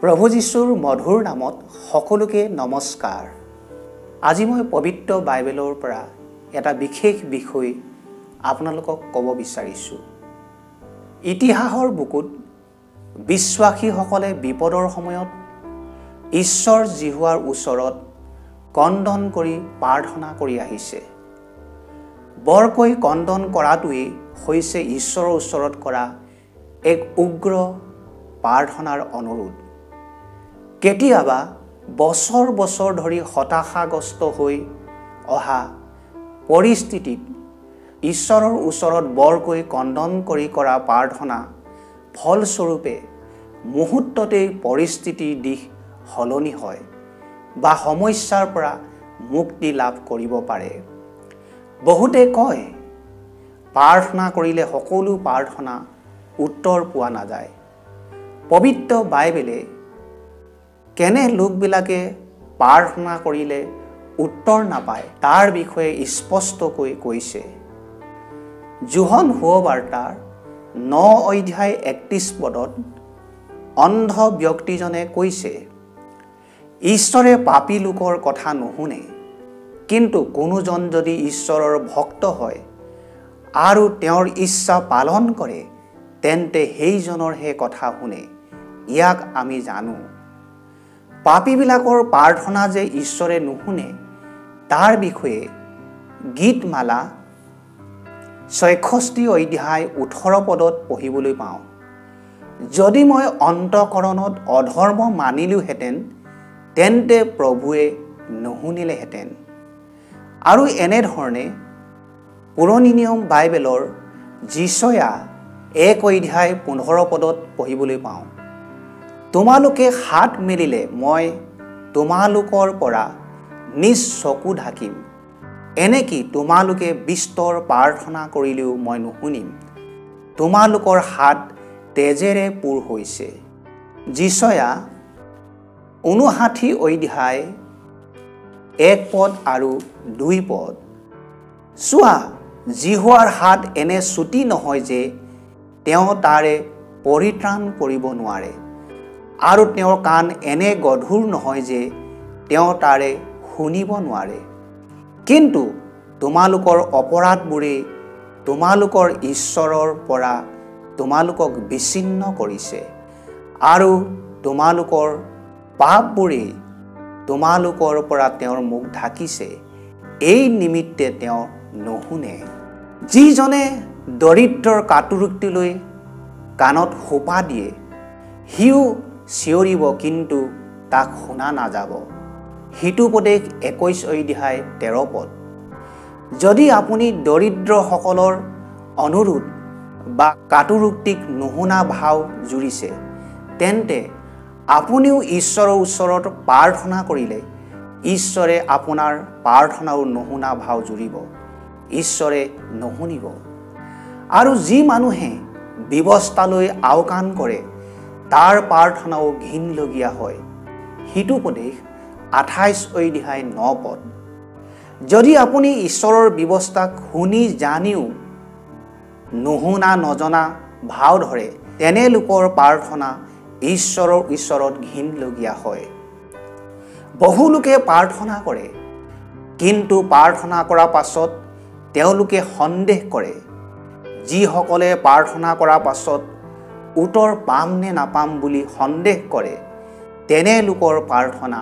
প্ৰভু যীশুৰ মধুৰ নামত সকলোকে নমস্কাৰ। আজি মই পবিত্ৰ বাইবেলৰ পৰা এটা বিশেষ বিষয় আপোনালোকক ক'ব বিচাৰিছোঁ। ইতিহাসৰ বুকুত বিশ্বাসীসকলে বিপদৰ সময়ত ঈশ্বৰ জিহুৱাৰ ওচৰত কন্দন কৰি প্ৰাৰ্থনা কৰি আহিছে। বৰকৈ কন্দন কৰাটোৱেই হৈছে ঈশ্বৰৰ ওচৰত কৰা এক উগ্ৰ প্ৰাৰ্থনাৰ অনুৰোধ। কেতিয়াবা বছৰ বছৰ ধৰি হতাশাগ্ৰস্ত হৈ অহা পৰিস্থিতিত ঈশ্বৰৰ ওচৰত বৰকৈ কন্দন কৰি কৰা প্ৰাৰ্থনা ফলস্বৰূপে মুহূৰ্ততেই পৰিস্থিতিৰ দিশ সলনি হয় বা সমস্যাৰ পৰা মুক্তি লাভ কৰিব পাৰে। বহুতে কয় প্ৰাৰ্থনা কৰিলে সকলো প্ৰাৰ্থনা উত্তৰ পোৱা নাযায়। পবিত্ৰ বাইবেলে কেনে লোকবিলাকে প্ৰাৰ্থনা কৰিলে উত্তৰ নাপায় তাৰ বিষয়ে স্পষ্টকৈ কৈছে। যোহন সুবাৰ্তাৰ 9:31 অন্ধ ব্যক্তিজনে কৈছে, ঈশ্বৰে পাপী লোকৰ কথা নুশুনে, কিন্তু কোনোজন যদি ঈশ্বৰৰ ভক্ত হয় আৰু তেওঁৰ ইচ্ছা পালন কৰে তেন্তে সেইজনৰহে কথা শুনে। ইয়াক আমি জানো। পাপীবিলাকৰ প্ৰাৰ্থনা যে ঈশ্বৰে নুশুনে তাৰ বিষয়ে গীতমালা 66:18 পঢ়িবলৈ পাওঁ। যদি মই অন্তঃকৰণত অধৰ্ম মানিলোহেঁতেন তেন্তে প্ৰভুৱে নুশুনিলেহেঁতেন। আৰু এনেধৰণে পুৰণি নিয়ম বাইবেলৰ যিচয়া 1:15 পঢ়িবলৈ পাওঁ। তোমালোকে হাত মেলিলে মই তোমালোকৰ পৰা নিজ চকু ঢাকিম। এনেকি তোমালোকে বিস্তৰ প্ৰাৰ্থনা কৰিলেও মই নুশুনিম। তোমালোকৰ হাত তেজেৰে পূৰ হৈছে। যিচয়া 59:1 আৰু 2। চোৱা, জিহুৱাৰ হাত এনে চুটি নহয় যে তেওঁ তাৰে পৰিত্ৰাণ কৰিব নোৱাৰে, আৰু তেওঁৰ কাণ এনে গধুৰ নহয় যে তেওঁ তাৰে শুনিব নোৱাৰে। কিন্তু তোমালোকৰ অপৰাধবোৰে তোমালোকৰ ঈশ্বৰৰ পৰা তোমালোকক বিচ্ছিন্ন কৰিছে, আৰু তোমালোকৰ পাপবোৰে তোমালোকৰ পৰা তেওঁৰ মুখ ঢাকিছে। এই নিমিত্তে তেওঁ নুশুনে। যিজনে দৰিদ্ৰৰ কাটুৰুক্তিলৈ কাণত সোপা দিয়ে সিও চিঞৰিব, কিন্তু তাক শুনা নাযাব। হিতোপদেশ 21:13। যদি আপুনি দৰিদ্ৰসকলৰ অনুৰোধ বা কাটুৰুক্তিক নুশুনা ভাও জুৰিছে তেন্তে আপুনিও ঈশ্বৰৰ ওচৰত প্ৰাৰ্থনা কৰিলে ঈশ্বৰে আপোনাৰ প্ৰাৰ্থনাও নুশুনা ভাও জুৰিব। ঈশ্বৰে নুশুনিব। আৰু যি মানুহে ব্যৱস্থালৈ আওকাণ কৰে তাৰ প্ৰাৰ্থনাও ঘিনলগীয়া হয়। হিতোপদেশ 28:9। যদি আপুনি ঈশ্বৰৰ ব্যৱস্থাক শুনি জানিও নুশুনা নজনা ভাও ধৰে তেনে লোকৰ প্ৰাৰ্থনা ঈশ্বৰৰ ওচৰত ঘিনলগীয়া হয়। বহু লোকে প্ৰাৰ্থনা কৰে, কিন্তু প্ৰাৰ্থনা কৰাৰ পাছত তেওঁলোকে সন্দেহ কৰে। যিসকলে প্ৰাৰ্থনা কৰাৰ পাছত উত্তৰ পাম নে নাপাম বুলি সন্দেহ কৰে তেনে লোকৰ প্ৰাৰ্থনা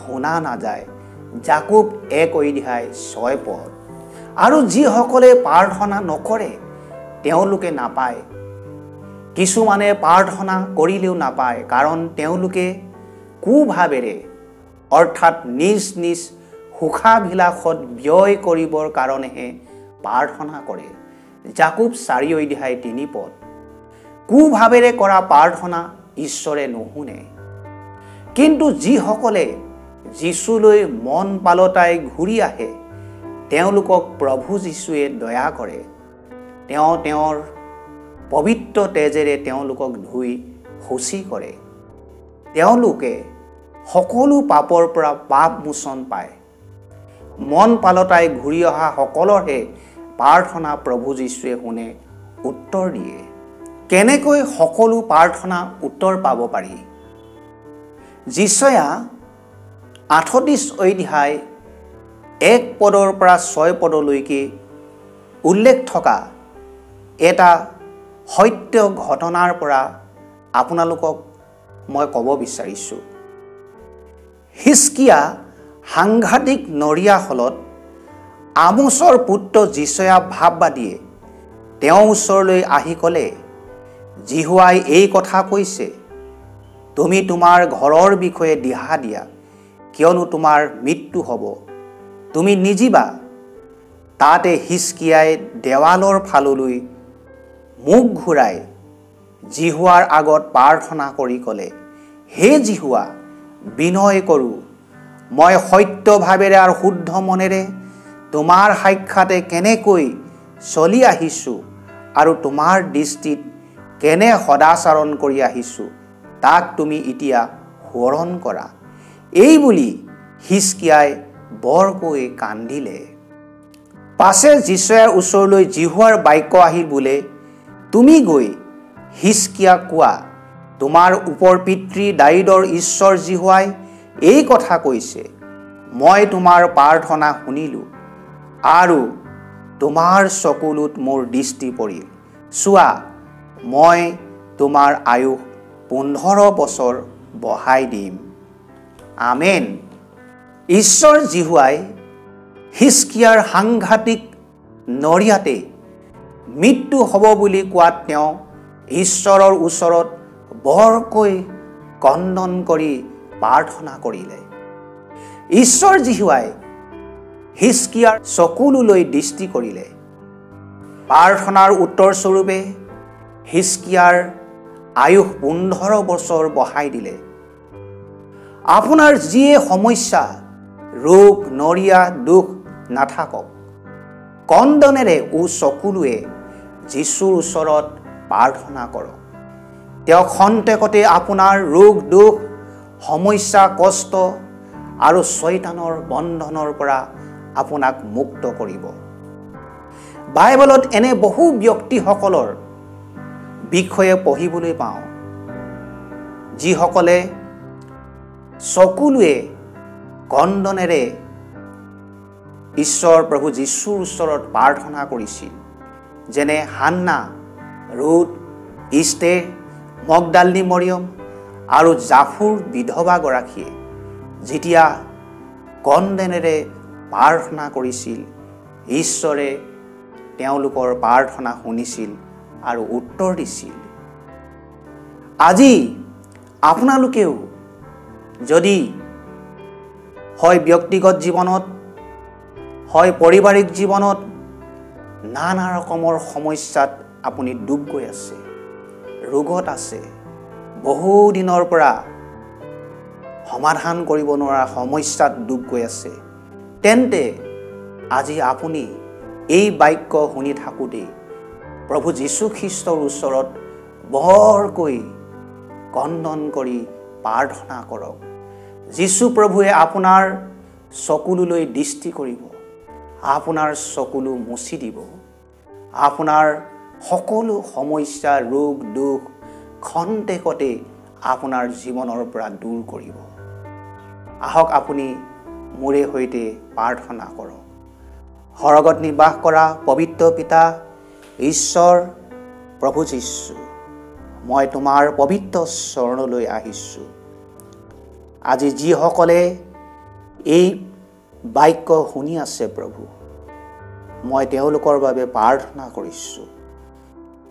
শুনা নাযায়। জাকোব 1:6। আৰু যিসকলে প্ৰাৰ্থনা নকৰে তেওঁলোকে নাপায়। কিছুমানে প্ৰাৰ্থনা কৰিলেও নাপায়, কাৰণ তেওঁলোকে কুভাৱেৰে অৰ্থাৎ নিজ নিজ সুখাভিলাষত ব্যয় কৰিবৰ কাৰণেহে প্ৰাৰ্থনা কৰে। জাকোব 4:3। কুভাৱেৰে কৰা প্ৰাৰ্থনা ঈশ্বৰে নুশুনে। কিন্তু যিসকলে যীশুলৈ মন পালতাই ঘূৰি আহে তেওঁলোকক প্ৰভু যীশুৱে দয়া কৰে। তেওঁ তেওঁৰ পবিত্ৰ তেজেৰে তেওঁলোকক ধুই শুচি কৰে। তেওঁলোকে সকলো পাপৰ পৰা পাপ মোচন পায়। মন পালতাই ঘূৰি অহা সকলৰহে প্ৰাৰ্থনা প্ৰভু যীশুৱে শুনে, উত্তৰ দিয়ে। কেনেকৈ সকলো প্ৰাৰ্থনা উত্তৰ পাব পাৰি? যিচয়া 38 অধ্যায় 1 পদৰ পৰা 6 পদলৈকে উল্লেখ থকা এটা সত্য ঘটনাৰ পৰা আপোনালোকক মই ক'ব বিচাৰিছোঁ। হিজকিয়া সাংঘাতিক নৰিয়া হলত আমোচৰ পুত্ৰ যিচয়া ভাৱবাদীয়ে তেওঁৰ ওচৰলৈ আহি ক'লে, জিহুৱাই এই কথা কৈছে, তুমি তোমাৰ ঘৰৰ বিষয়ে দিহা দিয়া, কিয়নো তোমাৰ মৃত্যু হ'ব, তুমি নিজিবা। তাতে হিজকিয়াই দেৱালৰ ফাললৈ মুখ ঘূৰাই জিহুৱাৰ আগত প্ৰাৰ্থনা কৰি ক'লে, হে জিহুৱা, বিনয় কৰোঁ, মই সত্যভাৱেৰে আৰু শুদ্ধ মনেৰে তোমাৰ সাক্ষাতে কেনেকৈ চলি আহিছোঁ আৰু তোমাৰ দৃষ্টিত কেনে সদাচৰণ কৰি আহিছোঁ তাক তুমি এতিয়া সোঁৱৰণ কৰা। এই বুলি হিজকিয়াই বৰকৈ কান্দিলে। পাছে যিচয়াৰ ওচৰলৈ জিহুৱাৰ বাক্য আহিল বোলে, তুমি গৈ হিজকিয়াক কোৱা, তোমাৰ ওপৰ পিতৃ দাৱীদৰ ঈশ্বৰ জিহুৱাই এই কথা কৈছে, মই তোমাৰ প্ৰাৰ্থনা শুনিলোঁ আৰু তোমাৰ চকুলোত মোৰ দৃষ্টি পৰিল। চোৱা, মই তোমাৰ আয়ুস 15 বছৰ বঢ়াই দিম। আমেন। ঈশ্বৰ জিহুৱাই হিজকিয়াৰ সাংঘাতিক নৰিয়াতে মৃত্যু হ'ব বুলি কোৱাত তেওঁ ঈশ্বৰৰ ওচৰত বৰকৈ ক্ৰন্দন কৰি প্ৰাৰ্থনা কৰিলে। ঈশ্বৰ জিহুৱাই হিজকিয়াৰ চকুলোলৈ দৃষ্টি কৰিলে। প্ৰাৰ্থনাৰ উত্তৰস্বৰূপে হিজকিয়াৰ আয়ুস 15 বছৰ বঢ়াই দিলে। আপোনাৰ যিয়ে সমস্যা, ৰোগ, নৰিয়া, দুখ নাথাকক, ক্ৰন্দনেৰে চকুলোৱে যীশুৰ ওচৰত প্ৰাৰ্থনা কৰক। তেওঁ খন্তেকতে আপোনাৰ ৰোগ, দুখ, সমস্যা, কষ্ট আৰু শয়তানৰ বন্ধনৰ পৰা আপোনাক মুক্ত কৰিব। বাইবেলত এনে বহু ব্যক্তিসকলৰ বিষয়ে পঢ়িবলৈ পাওঁ, যিসকলে চকুলোৱে ক্ৰন্দনেৰে ঈশ্বৰ প্ৰভু যীশুৰ ওচৰত প্ৰাৰ্থনা কৰিছিল। যেনে হান্না, ৰুথ, ইষ্টেৰ, মগদালিনী মৰিয়ম আৰু জাফুৰ বিধৱাগৰাকীয়ে যেতিয়া ক্ৰন্দনেৰে প্ৰাৰ্থনা কৰিছিল, ঈশ্বৰে তেওঁলোকৰ প্ৰাৰ্থনা শুনিছিল আৰু উত্তৰ দিছিল। আজি আপোনালোকেও যদি হয় ব্যক্তিগত জীৱনত, হয় পাৰিবাৰিক জীৱনত নানা ৰকমৰ সমস্যাত আপুনি ডুব গৈ আছে, ৰোগত আছে, বহু দিনৰ পৰা সমাধান কৰিব নোৱাৰা সমস্যাত ডুব গৈ আছে, তেন্তে আজি আপুনি এই বাক্য শুনি থাকোঁতে প্ৰভু যীশু খ্ৰীষ্টৰ ওচৰত বৰকৈ ক্ৰন্দন কৰি প্ৰাৰ্থনা কৰক। যীশু প্ৰভুৱে আপোনাৰ চকুলোলৈ দৃষ্টি কৰিব, আপোনাৰ চকুলো মুচি দিব, আপোনাৰ সকলো সমস্যা, ৰোগ, দুখ খন্তেকতে আপোনাৰ জীৱনৰ পৰা দূৰ কৰিব। আহক আপুনি মোৰে সৈতে প্ৰাৰ্থনা কৰক। সৰগত নিবাস কৰা পবিত্ৰ পিতা ঈশ্বৰ প্ৰভু যীশু, মই তোমাৰ পবিত্ৰ চৰণলৈ আহিছোঁ। আজি যিসকলে এই বাক্য শুনি আছে প্ৰভু, মই তেওঁলোকৰ বাবে প্ৰাৰ্থনা কৰিছোঁ।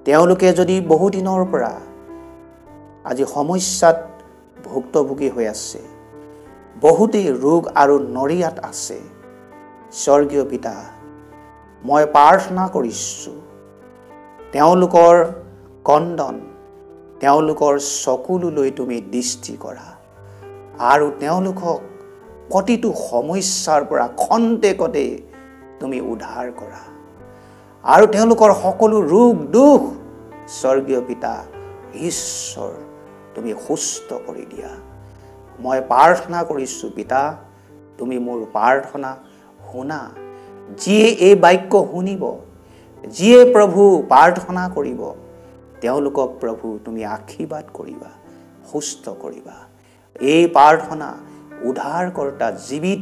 তেওঁলোকে যদি বহুদিনৰ পৰা আজি সমস্যাত ভুক্তভোগী হৈ আছে, বহুতেই ৰোগ আৰু নৰিয়াত আছে, স্বৰ্গীয় পিতা, মই প্ৰাৰ্থনা কৰিছোঁ তেওঁলোকৰ ক্ৰন্দন, তেওঁলোকৰ চকুলোলৈ তুমি দৃষ্টি কৰা আৰু তেওঁলোকক প্ৰতিটো সমস্যাৰ পৰা খন্তেকতে তুমি উদ্ধাৰ কৰা আৰু তেওঁলোকৰ সকলো ৰোগ, দুখ স্বৰ্গীয় পিতা ঈশ্বৰ তুমি সুস্থ কৰি দিয়া। মই প্ৰাৰ্থনা কৰিছোঁ পিতা, তুমি মোৰ প্ৰাৰ্থনা শুনা। যিয়ে এই বাক্য শুনিব, যিয়ে প্ৰভু প্ৰাৰ্থনা কৰিব, তেওঁলোকক প্ৰভু তুমি আশীৰ্বাদ কৰিবা, সুস্থ কৰিবা। এই প্ৰাৰ্থনা উদ্ধাৰকৰ্তা জীৱিত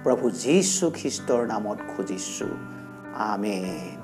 প্ৰভু যীশু খ্ৰীষ্টৰ নামত খুজিছোঁ। আমেন।